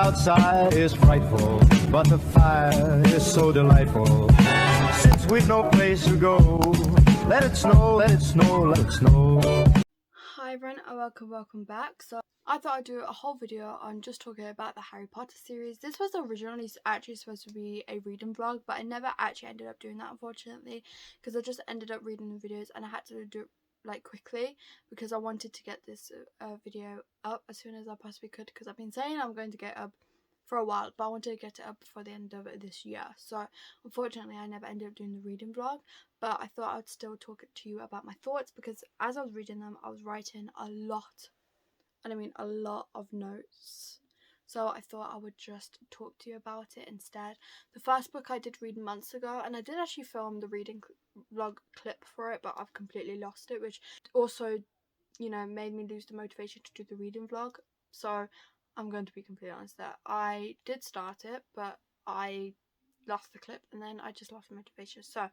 outside is frightful, but the fire is so delightful. Since we've no place to go, let it snow, let it snow, let it snow. Hi everyone and welcome back. So I thought I'd do a whole video on just talking about the Harry Potter series. This was originally actually supposed to be a reading vlog, but I never actually ended up doing that, unfortunately, because I just ended up reading the videos and I had to do it like quickly because I wanted to get this video up as soon as I possibly could, because I've been saying I'm going to get up for a while, but I wanted to get it up before the end of this year. So unfortunately I never ended up doing the reading vlog, but I thought I'd still talk to you about my thoughts, because as I was reading them I was writing a lot, and I mean a lot of notes, so I thought I would just talk to you about it instead. The first book I did read months ago, and I did actually film the reading vlog clip for it, but I've completely lost it, which also, you know, made me lose the motivation to do the reading vlog. So I'm going to be completely honest there. I did start it, but I lost the clip and then I just lost motivation. So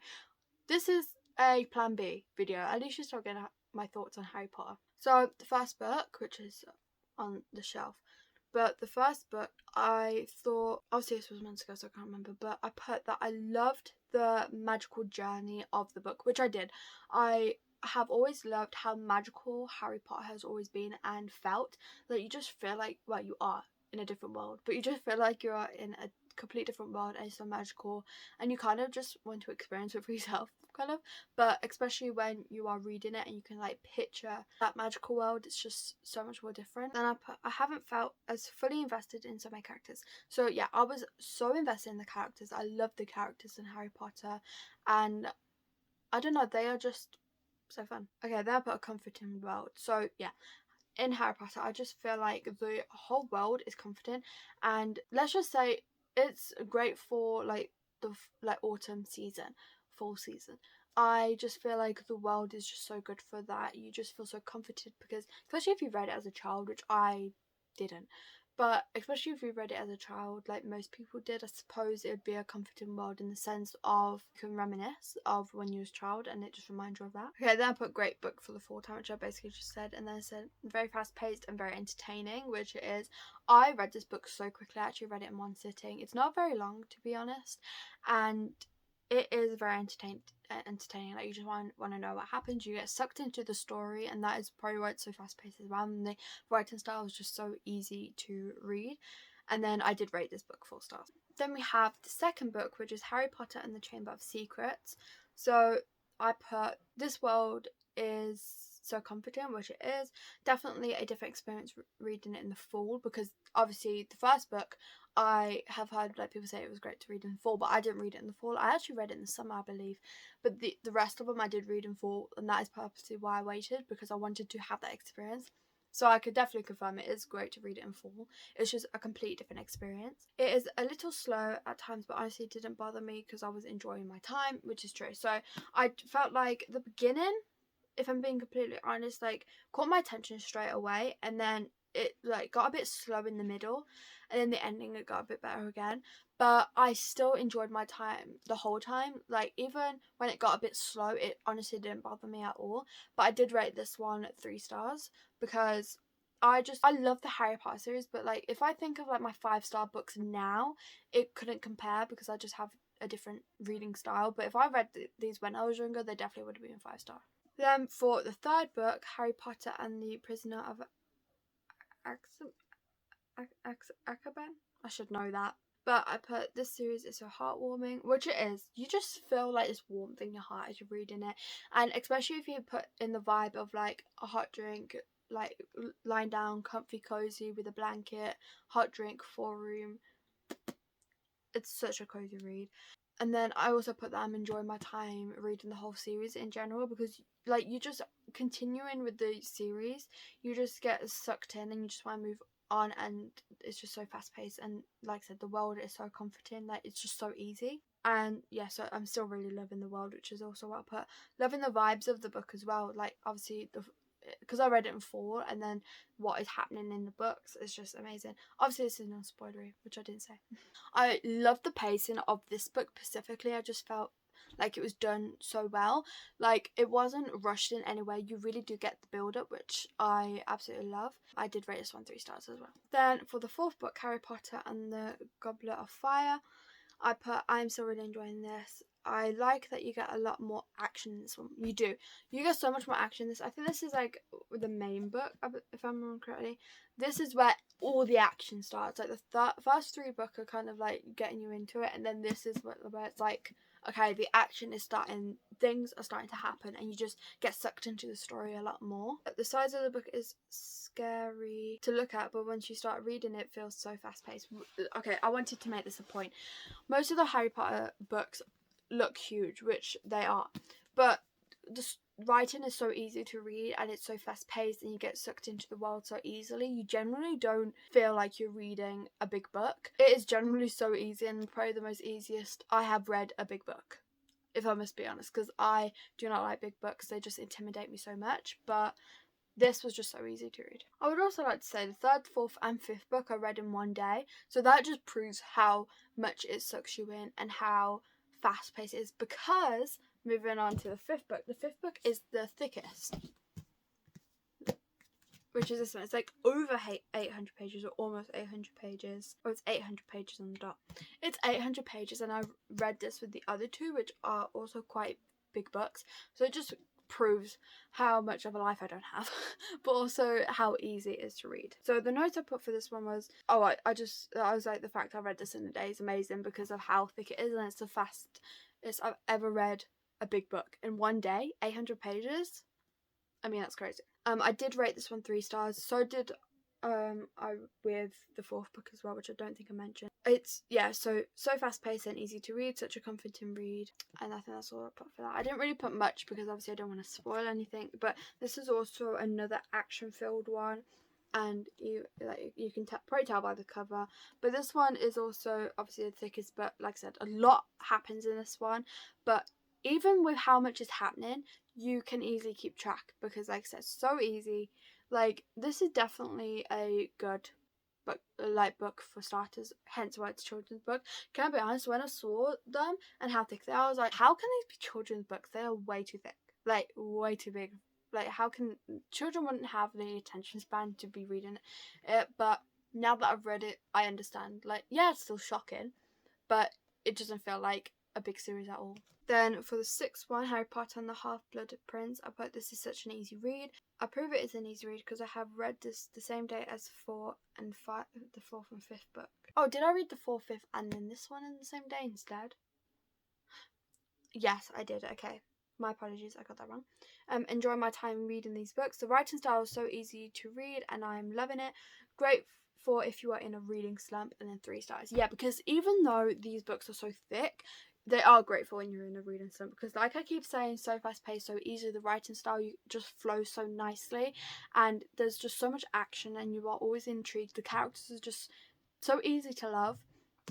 this is a plan B video. At least you start getting my thoughts on Harry Potter. So the first book, which is on the shelf, but the first book I thought, obviously this was months ago so I can't remember, but I put that I loved the magical journey of the book, which I did. I have always loved how magical Harry Potter has always been and felt. Like you just feel like, well, you are in a different world, but you just feel like you are in a complete different world and it's so magical, and you kind of just want to experience it for yourself, kind of. But especially when you are reading it and you can like picture that magical world, it's just so much more different. And I haven't felt as fully invested in some of my characters. So yeah, I was so invested in the characters. I love the characters in Harry Potter, and I don't know, they are just so fun. Okay, then I put a comforting world. So yeah, in Harry Potter I just feel like the whole world is comforting, and let's just say it's great for like the autumn season, fall season. I just feel like the world is just so good for that. You just feel so comforted, because especially if you read it as a child, which I didn't, but especially if you read it as a child like most people did, I suppose it would be a comforting world in the sense of you can reminisce of when you was a child and it just reminds you of that. Okay, then I put great book for the fall time, which I basically just said, and then I said very fast paced and very entertaining, which it is. I read this book so quickly. I actually read it in one sitting. It's not very long, to be honest, and it is very entertaining. Like you just want to know what happens. You get sucked into the story, and that is probably why it's so fast paced as well. And the writing style is just so easy to read. And then I did rate this book 4 stars. Then we have the second book, which is Harry Potter and the Chamber of Secrets. So I put, this world is so comforting, which it is. Definitely a different experience reading it in the fall, because obviously the first book I have heard like people say it was great to read in the fall, but I didn't read it in the fall. I actually read it in the summer, I believe, but the rest of them I did read in fall, and that is purposely why I waited, because I wanted to have that experience. So I could definitely confirm it is great to read it in fall. It's just a completely different experience. It is a little slow at times, but honestly it didn't bother me because I was enjoying my time, which is true. So I felt like the beginning, if I'm being completely honest, like caught my attention straight away, and then it like got a bit slow in the middle, and then the ending it got a bit better again. But I still enjoyed my time the whole time. Like even when it got a bit slow, it honestly didn't bother me at all. But I did rate this one 3 stars, because I love the Harry Potter series, but like if I think of like my 5-star books now, it couldn't compare because I just have a different reading style. But if I read these when I was younger, they definitely would have been 5-star. Then for the third book, Harry Potter and the Prisoner of Azkaban, I should know that. But I put, this series is so heartwarming, which it is. You just feel like this warmth in your heart as you're reading it, and especially if you put in the vibe of like a hot drink, like lying down comfy cozy with a blanket, hot drink, 4-room. It's such a cozy read. And then I also put that I'm enjoying my time reading the whole series in general, because like you just continuing with the series, you just get sucked in and you just want to move on, and it's just so fast paced, and like I said, the world is so comforting, like it's just so easy. And yeah, so I'm still really loving the world, which is also what I put. Loving the vibes of the book as well, like obviously because I read it in fall, and then what is happening in the books is just amazing. Obviously this is non-spoilery, which I didn't say. I love the pacing of this book specifically. I just felt like it was done so well. Like it wasn't rushed in any way. You really do get the build up, which I absolutely love. I did rate this one 3 stars as well. Then for the 4th book, Harry Potter and the Goblet of Fire, I put, I'm still really enjoying this. I like that you get a lot more action in this one. You do. You get so much more action in this. I think this is like the main book, if I'm remembering correctly. This is where all the action starts. Like the first 3 books are kind of like getting you into it, and then this is where it's like, okay, the action is starting, things are starting to happen, and you just get sucked into the story a lot more. The size of the book is scary to look at, but once you start reading it feels so fast paced. Okay, I wanted to make this a point. Most of the Harry Potter books look huge, which they are, but the writing is so easy to read and it's so fast paced and you get sucked into the world so easily. You generally don't feel like you're reading a big book. It is generally so easy, and probably the most easiest I have read a big book, if I must be honest, because I do not like big books. They just intimidate me so much, but this was just so easy to read. I would also like to say the 3rd, 4th and 5th book I read in one day, so that just proves how much it sucks you in and how fast paced it is. Because moving on to the 5th book, the 5th book is the thickest, which is this one. It's like over 800 pages, or almost 800 pages. Oh, it's 800 pages on the dot. It's 800 pages, and I read this with the other 2, which are also quite big books. So it just proves how much of a life I don't have, but also how easy it is to read. So the notes I put for this one was, I was like, the fact I read this in a day is amazing because of how thick it is, and it's the fastest I've ever read a big book in one day. 800 pages, I mean, that's crazy. I did rate this one 3 stars. So did I with the 4th book as well, which I don't think I mentioned. It's, yeah, so fast paced and easy to read, such a comforting read, and I think that's all I put for that. I didn't really put much because obviously I don't want to spoil anything, but this is also another action filled one, and you can probably tell by the cover. But this one is also obviously the thickest, but like I said, a lot happens in this one, but even with how much is happening, you can easily keep track because, like I said, so easy. Like, this is definitely a good book, light book for starters, hence why it's a children's book. Can I be honest, when I saw them and how thick they are, I was like, how can these be children's books? They are way too thick, like way too big. Like, how can children wouldn't have the attention span to be reading it? But now that I've read it, I understand. Like, yeah, it's still shocking, but it doesn't feel like a big series at all. Then for the 6th one, Harry Potter and the Half-Blood Prince, I put this is such an easy read. I prove it is an easy read because I have read this the same day as the 4th and 5th book. Oh, did I read the 4th, 5th and then this one in the same day instead? Yes, I did. Okay, my apologies, I got that wrong. Enjoy my time reading these books. The writing style is so easy to read and I'm loving it. Great for if you are in a reading slump, and then 3 stars. Yeah, because even though these books are so thick, they are great for when you're in a reading slump, because like I keep saying, so fast paced, so easy, the writing style just flows so nicely and there's just so much action and you are always intrigued. The characters are just so easy to love,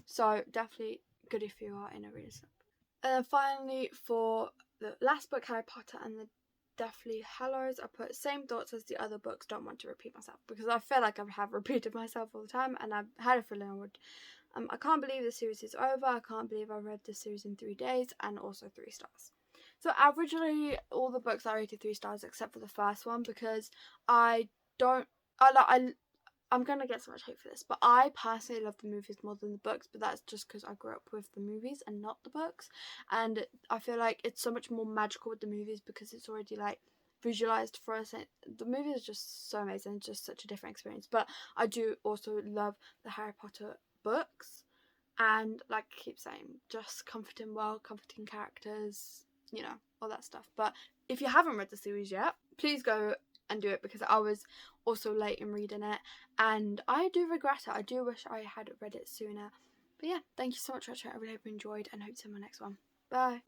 so definitely good if you are in a reading slump. And then finally for the last book, Harry Potter and the Deathly Hallows, I put same thoughts as the other books, don't want to repeat myself, because I feel like I have repeated myself all the time and I've had a feeling I would. I can't believe the series is over. I can't believe I read this series in 3 days, and also 3 stars. So averagely, all the books I rated 3 stars except for the first one, because I'm gonna get so much hate for this, but I personally love the movies more than the books, but that's just because I grew up with the movies and not the books, and I feel like it's so much more magical with the movies because it's already like visualized for us, and the movie is just so amazing. It's just such a different experience. But I do also love the Harry Potter books, and like I keep saying, just comforting world, comforting characters, you know, all that stuff. But if you haven't read the series yet, please go and do it, because I was also late in reading it and I do regret it. I do wish I had read it sooner. But yeah, thank you so much for watching. I really hope you enjoyed and hope to see you in my next one. Bye.